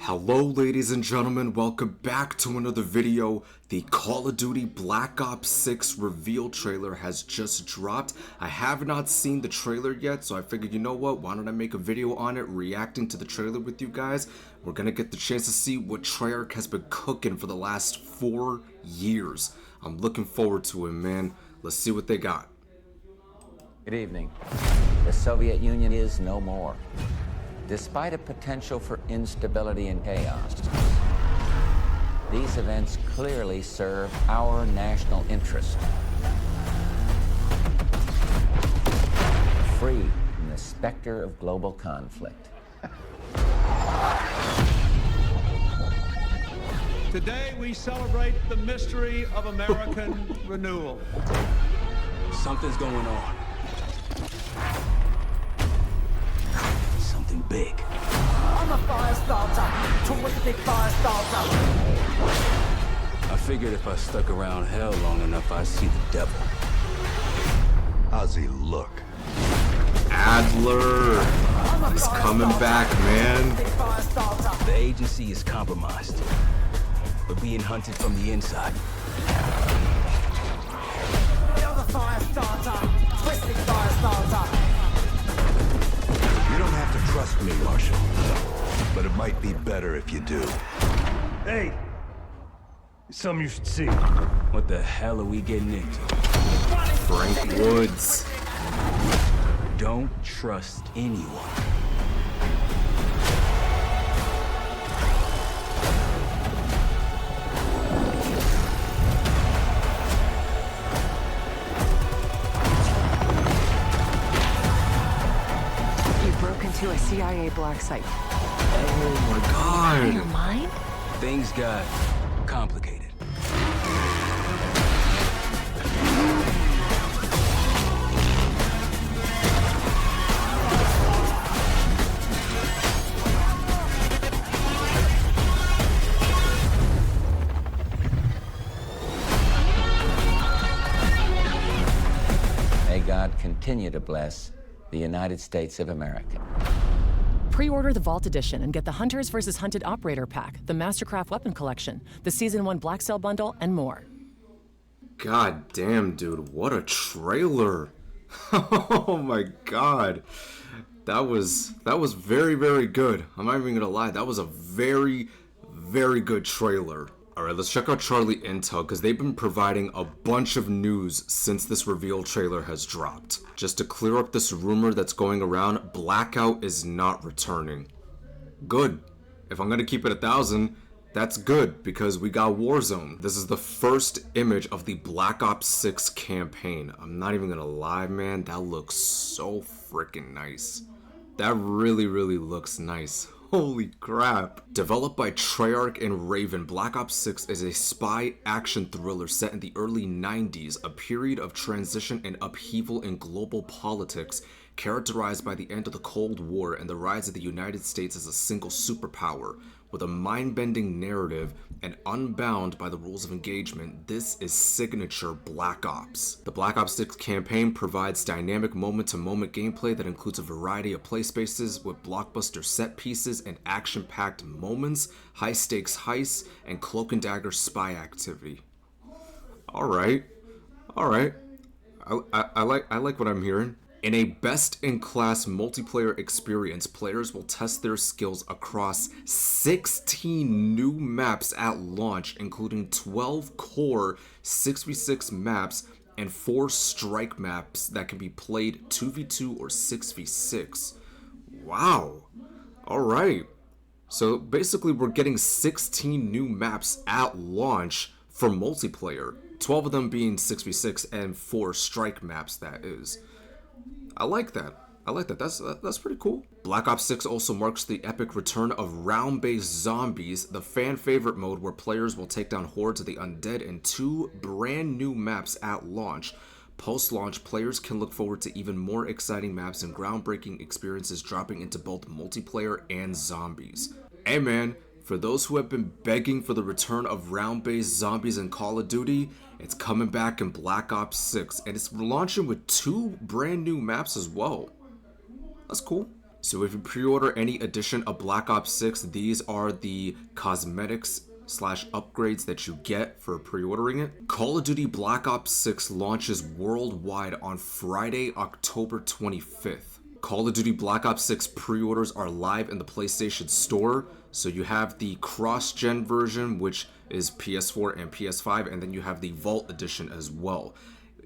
Hello ladies and gentlemen, welcome back to another video. The Call of Duty Black Ops 6 reveal trailer has just dropped. I have not seen the trailer yet, so I figured, you know what, why don't I make a video on it, reacting to the trailer with you guys. We're gonna get the chance to see what Treyarch has been cooking for the last 4 years. I'm looking forward to it, man. Let's see what they got. Good evening. The Soviet Union is no more. Despite a potential for instability and chaos, these events clearly serve our national interest. Free from the specter of global conflict. Today we celebrate the mystery of American renewal. Something's going on. Something big. I'm a fire starter, terrific fire starter. I figured if I stuck around hell long enough, I'd see the devil. How's he look? Adler, he's coming back, man. The agency is compromised. We're being hunted from the inside. You're the fire starter, twisted fire starter. You don't have to trust me, Marshal. But it might be better if you do. Hey! Something you should see. What the hell are we getting into? Frank Woods. Don't trust anyone. To a CIA black site. Oh my Out of your god. mind? Things got complicated. May God continue to bless the United States of America. Pre-order the Vault Edition and get the Hunters vs. Hunted Operator Pack, the Mastercraft Weapon Collection, the Season 1 Black Cell Bundle, and more. God damn, dude, what a trailer. Oh my god. That was very, very good. I'm not even gonna lie, that was a very, very good trailer. Alright, let's check out Charlie Intel, because they've been providing a bunch of news since this reveal trailer has dropped. Just to clear up this rumor that's going around, Blackout is not returning. Good. If I'm gonna keep it 1,000, that's good, because we got Warzone. This is the first image of the Black Ops 6 campaign. I'm not even gonna lie, man, that looks so freaking nice. That really, really looks nice. Holy crap. Developed by Treyarch and Raven, Black Ops 6 is a spy action thriller set in the early 90s, a period of transition and upheaval in global politics, characterized by the end of the Cold War and the rise of the United States as a single superpower. With a mind-bending narrative and unbound by the rules of engagement, this is signature Black Ops. The Black Ops 6 campaign provides dynamic moment-to-moment gameplay that includes a variety of play spaces with blockbuster set pieces and action-packed moments, high-stakes heists, and cloak and dagger spy activity. Alright. I like what I'm hearing. In a best-in-class multiplayer experience, players will test their skills across 16 new maps at launch, including 12 core 6v6 maps and 4 strike maps that can be played 2v2 or 6v6. Wow. Alright. So basically we're getting 16 new maps at launch for multiplayer. 12 of them being 6v6 and 4 strike maps, that is. I like that. That's pretty cool. Black Ops 6 also marks the epic return of round-based zombies, the fan-favorite mode where players will take down hordes of the undead in 2 brand new maps at launch. Post-launch, players can look forward to even more exciting maps and groundbreaking experiences dropping into both multiplayer and zombies. Hey man, for those who have been begging for the return of round-based zombies in Call of Duty, it's coming back in Black Ops 6, and it's launching with 2 brand new maps as well. That's cool. So if you pre-order any edition of Black Ops 6, these are the cosmetics slash upgrades that you get for pre-ordering it. Call of Duty Black Ops 6 launches worldwide on Friday, October 25th. Call of Duty Black Ops 6 pre-orders are live in the PlayStation Store. So you have the cross-gen version, which is PS4 and PS5, and then you have the Vault Edition as well.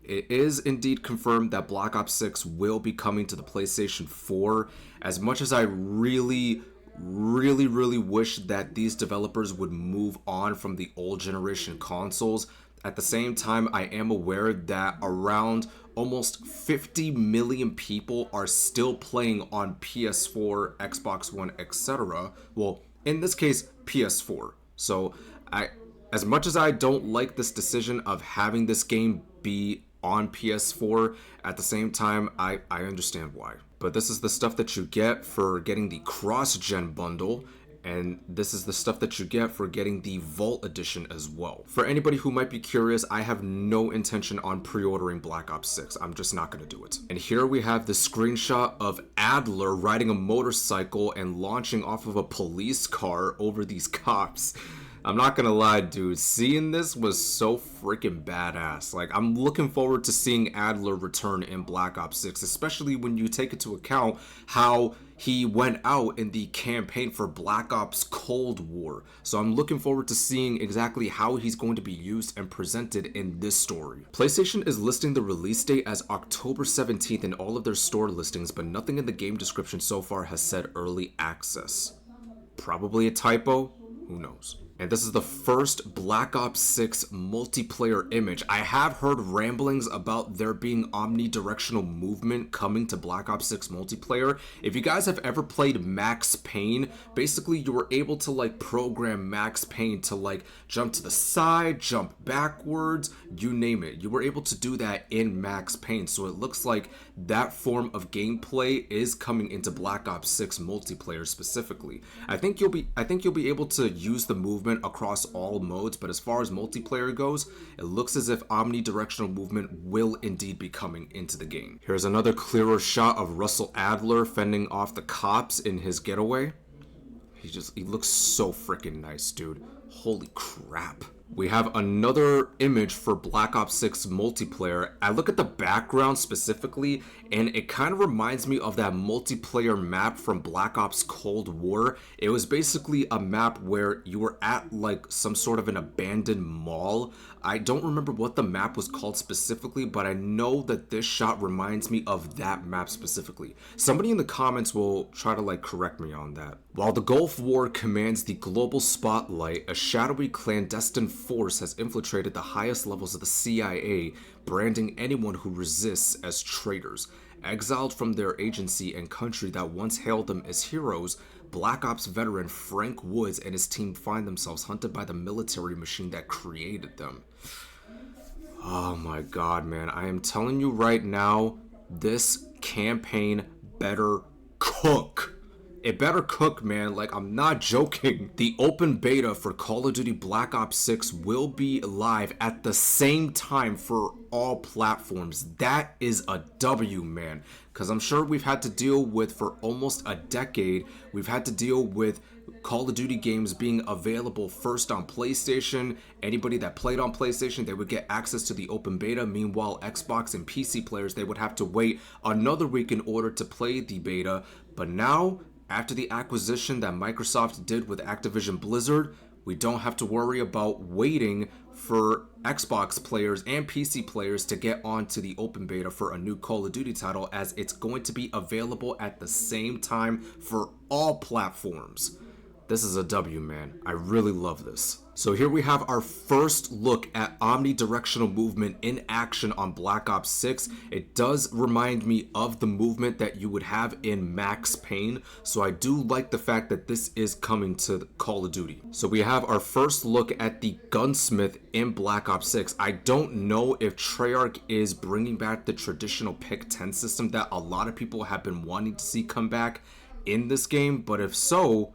It is indeed confirmed that Black Ops 6 will be coming to the PlayStation 4. As much as I really wish that these developers would move on from the old generation consoles, at the same time, I am aware that around almost 50 million people are still playing on PS4, Xbox One, etc. Well, in this case, PS4. So, as much as I don't like this decision of having this game be on PS4, at the same time, I understand why. But this is the stuff that you get for getting the cross-gen bundle, and this is the stuff that you get for getting the Vault Edition as well. For anybody who might be curious, I have no intention on pre-ordering Black Ops 6. I'm just not gonna do it. And here we have the screenshot of Adler riding a motorcycle and launching off of a police car over these cops. I'm not gonna lie, dude, seeing this was so freaking badass. Like, I'm looking forward to seeing Adler return in Black Ops 6, especially when you take into account how he went out in the campaign for Black Ops Cold War. So I'm looking forward to seeing exactly how he's going to be used and presented in this story. PlayStation is listing the release date as October 17th in all of their store listings, but nothing in the game description so far has said early access. Probably a typo, who knows? And this is the first Black Ops 6 multiplayer image. I have heard ramblings about there being omnidirectional movement coming to Black Ops 6 multiplayer. If you guys have ever played Max Payne, basically you were able to like program Max Payne to like jump to the side, jump backwards, you name it. You were able to do that in Max Payne. So it looks like that form of gameplay is coming into Black Ops 6 multiplayer specifically. I think you'll be able to use the movement across all modes, but as far as multiplayer goes, it looks as if omnidirectional movement will indeed be coming into the game. Here's another clearer shot of Russell Adler fending off the cops in his getaway. He looks so freaking nice, dude. Holy crap. We have another image for Black Ops 6 multiplayer. I look at the background specifically, and it kind of reminds me of that multiplayer map from Black Ops Cold War. It was basically a map where you were at like some sort of an abandoned mall. I don't remember what the map was called specifically, but I know that this shot reminds me of that map specifically. Somebody in the comments will try to like correct me on that. While the Gulf War commands the global spotlight, a shadowy clandestine force has infiltrated the highest levels of the CIA, branding anyone who resists as traitors. Exiled from their agency and country that once hailed them as heroes, Black Ops veteran Frank Woods and his team find themselves hunted by the military machine that created them. Oh my god, man. I am telling you right now, this campaign better cook. It better cook, man. Like, I'm not joking. The open beta for Call of Duty Black Ops 6 will be live at the same time for all platforms. That is a W, man. Because I'm sure we've had to deal with, for almost a decade, we've had to deal with Call of Duty games being available first on PlayStation. Anybody that played on PlayStation, they would get access to the open beta. Meanwhile, Xbox and PC players, they would have to wait another week in order to play the beta. But now, after the acquisition that Microsoft did with Activision Blizzard, we don't have to worry about waiting for Xbox players and PC players to get onto the open beta for a new Call of Duty title, as it's going to be available at the same time for all platforms. This is a W, man. I really love this. So here we have our first look at omnidirectional movement in action on Black Ops 6. It does remind me of the movement that you would have in Max Payne, so I do like the fact that this is coming to Call of Duty. So we have our first look at the gunsmith in Black Ops 6. I don't know if Treyarch is bringing back the traditional pick 10 system that a lot of people have been wanting to see come back in this game, but if so,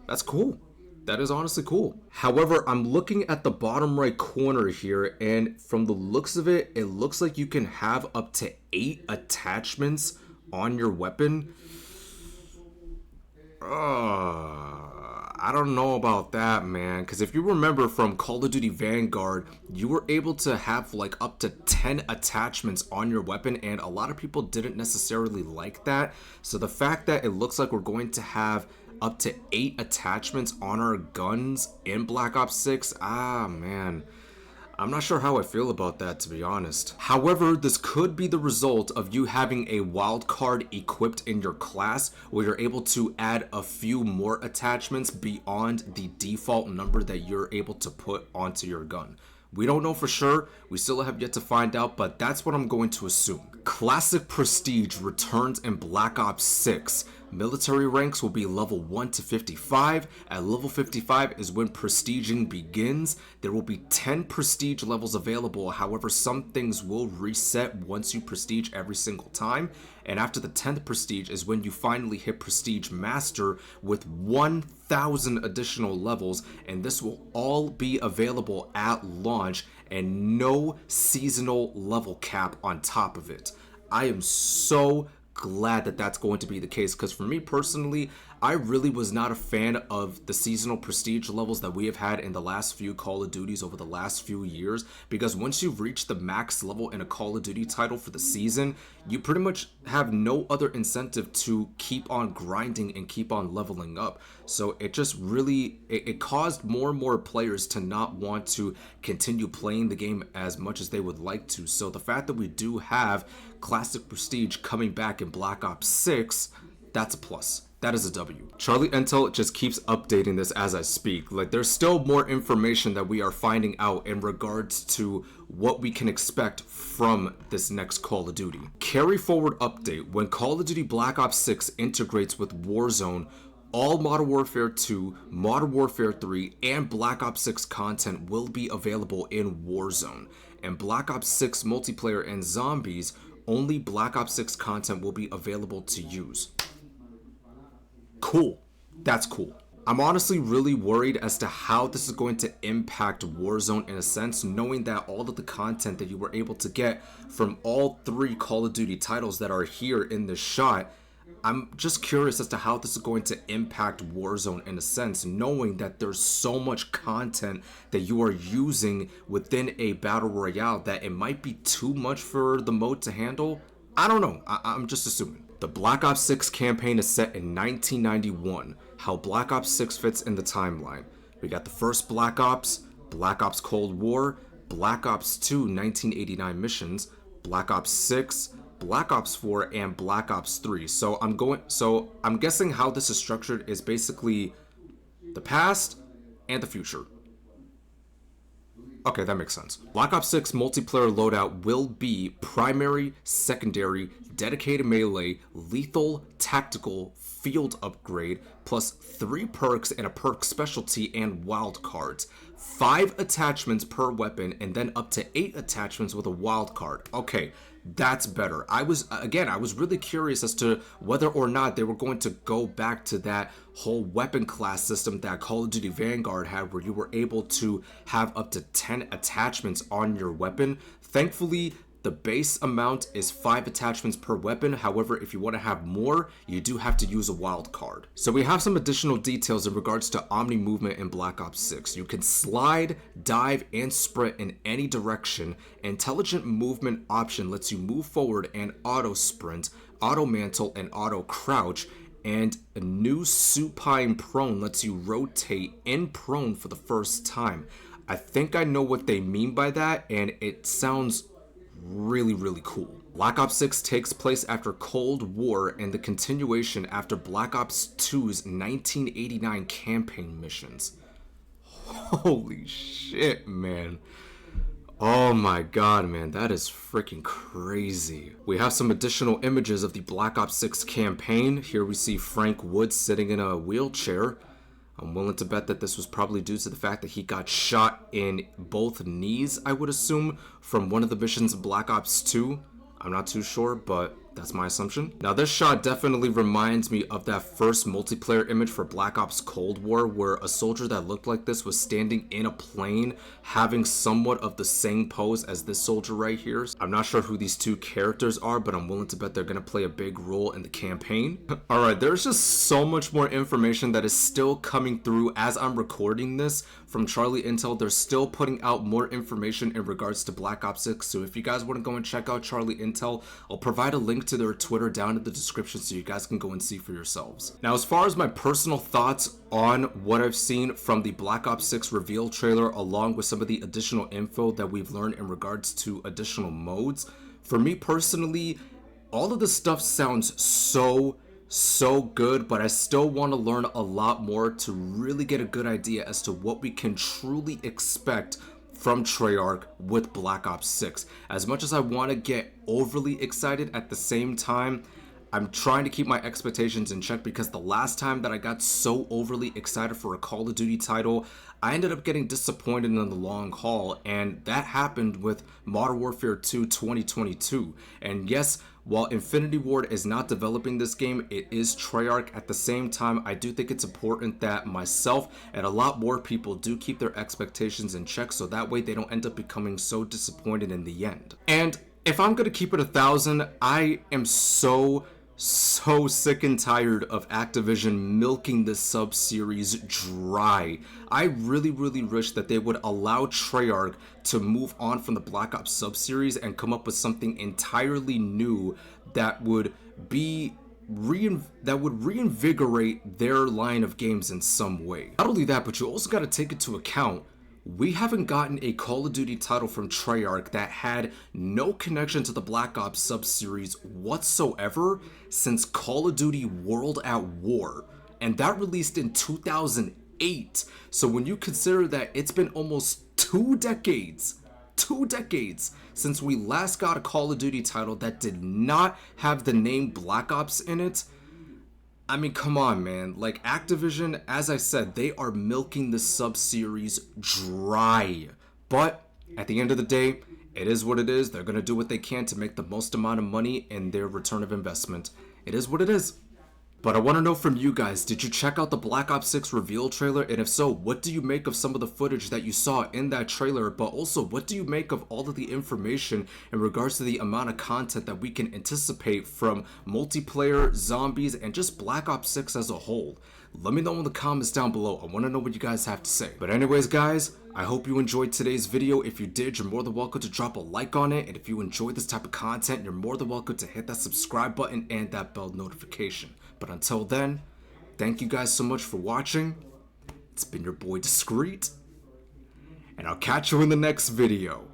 that's cool. That is honestly cool. However, I'm looking at the bottom right corner here, and from the looks of it, it looks like you can have up to 8 attachments on your weapon. I don't know about that, man. Because if you remember from Call of Duty Vanguard, you were able to have like up to 10 attachments on your weapon, and a lot of people didn't necessarily like that. So the fact that it looks like we're going to have up to 8 attachments on our guns in Black Ops 6, man. I'm not sure how I feel about that, to be honest. However, this could be the result of you having a wild card equipped in your class where you're able to add a few more attachments beyond the default number that you're able to put onto your gun. We don't know for sure, we still have yet to find out, but that's what I'm going to assume. Classic Prestige returns in Black Ops 6. Military ranks will be level 1 to 55. At level 55 is when prestiging begins. There will be 10 prestige levels available, however some things will reset once you prestige every single time. And after the 10th prestige is when you finally hit Prestige Master with 1,000 additional levels, and this will all be available at launch and no seasonal level cap on top of it. I am so glad that that's going to be the case, because for me personally, I really was not a fan of the seasonal prestige levels that we have had in the last few Call of Duties over the last few years, because once you've reached the max level in a Call of Duty title for the season, you pretty much have no other incentive to keep on grinding and keep on leveling up. So it just really, it caused more and more players to not want to continue playing the game as much as they would like to. So the fact that we do have Classic Prestige coming back in Black Ops 6, that's a plus. That is a W. Charlie Intel just keeps updating this as I speak. Like, there's still more information that we are finding out in regards to what we can expect from this next Call of Duty. Carry forward update. When Call of Duty Black Ops 6 integrates with Warzone, all Modern Warfare 2, Modern Warfare 3, and Black Ops 6 content will be available in Warzone. And Black Ops 6 multiplayer and zombies, only Black Ops 6 content will be available to use. Cool. That's cool. I'm honestly really worried as to how this is going to impact Warzone in a sense, knowing that all of the content that you were able to get from all 3 Call of Duty titles that are here in this shot, I'm just curious as to how this is going to impact Warzone in a sense, knowing that there's so much content that you are using within a battle royale that it might be too much for the mode to handle. I don't know. I'm just assuming. The Black Ops 6 campaign is set in 1991. How Black Ops 6 fits in the timeline. We got the first Black Ops Cold War, Black Ops 2 1989 missions, Black Ops 6, Black Ops 4, and Black Ops 3. So I'm guessing how this is structured is basically the past and the future. Okay, that makes sense. Black Ops 6 multiplayer loadout will be primary, secondary, dedicated melee, lethal, tactical, field upgrade, plus 3 perks and a perk specialty and wild cards. 5 attachments per weapon, and then up to 8 attachments with a wild card. Okay, that's better. I was really curious as to whether or not they were going to go back to that whole weapon class system that Call of Duty Vanguard had, where you were able to have up to 10 attachments on your weapon. Thankfully, the base amount is 5 attachments per weapon. However, if you want to have more, you do have to use a wild card. So we have some additional details in regards to Omni movement in Black Ops 6. You can slide, dive, and sprint in any direction. Intelligent movement option lets you move forward and auto sprint, auto mantle, and auto crouch. And a new supine prone lets you rotate in prone for the first time. I think I know what they mean by that, and it sounds really cool. Black Ops 6 takes place after Cold War and the continuation after Black Ops 2's 1989 campaign missions. Holy shit, man. Oh my god, man, that is freaking crazy. We have some additional images of the Black Ops 6 campaign. Here we see Frank Woods sitting in a wheelchair. I'm willing to bet that this was probably due to the fact that he got shot in both knees, I would assume, from one of the missions of Black Ops 2. I'm not too sure, but That's my assumption. Now, this shot definitely reminds me of that first multiplayer image for Black Ops Cold War, where a soldier that looked like this was standing in a plane, having somewhat of the same pose as this soldier right here. I'm not sure who these two characters are, but I'm willing to bet they're going to play a big role in the campaign. Alright, there's just so much more information that is still coming through as I'm recording this from Charlie Intel. They're still putting out more information in regards to Black Ops 6, so if you guys want to go and check out Charlie Intel, I'll provide a link to their Twitter down in the description so you guys can go and see for yourselves. Now, as far as my personal thoughts on what I've seen from the Black Ops 6 reveal trailer, along with some of the additional info that we've learned in regards to additional modes, for me personally, all of this stuff sounds so good, but I still want to learn a lot more to really get a good idea as to what we can truly expect from Treyarch with Black Ops 6. As much as I want to get overly excited, at the same time, I'm trying to keep my expectations in check, because the last time that I got so overly excited for a Call of Duty title, I ended up getting disappointed in the long haul, and that happened with Modern Warfare 2 2022. And yes, while Infinity Ward is not developing this game, it is Treyarch. At the same time, I do think it's important that myself and a lot more people do keep their expectations in check, so that way they don't end up becoming so disappointed in the end. And if I'm gonna keep it 1,000, I am so sick and tired of Activision milking this sub-series dry. I really wish that they would allow Treyarch to move on from the Black Ops sub-series and come up with something entirely new that would be reinvigorate their line of games in some way. Not only that, but you also got to take into account, we haven't gotten a Call of Duty title from Treyarch that had no connection to the Black Ops sub-series whatsoever since Call of Duty World at War, and that released in 2008. So when you consider that it's been almost 2 decades since we last got a Call of Duty title that did not have the name Black Ops in it, I mean, come on, man. Like, Activision, as I said, they are milking the sub-series dry. But at the end of the day, it is what it is. They're going to do what they can to make the most amount of money in their return of investment. It is what it is. But I want to know from you guys, did you check out the Black Ops 6 reveal trailer? And if so, what do you make of some of the footage that you saw in that trailer? But also, what do you make of all of the information in regards to the amount of content that we can anticipate from multiplayer, zombies, and just Black Ops 6 as a whole? Let me know in the comments down below. I want to know what you guys have to say. But anyways, guys, I hope you enjoyed today's video. If you did, you're more than welcome to drop a like on it. And if you enjoyed this type of content, you're more than welcome to hit that subscribe button and that bell notification. But until then, thank you guys so much for watching. It's been your boy Discreet, and I'll catch you in the next video.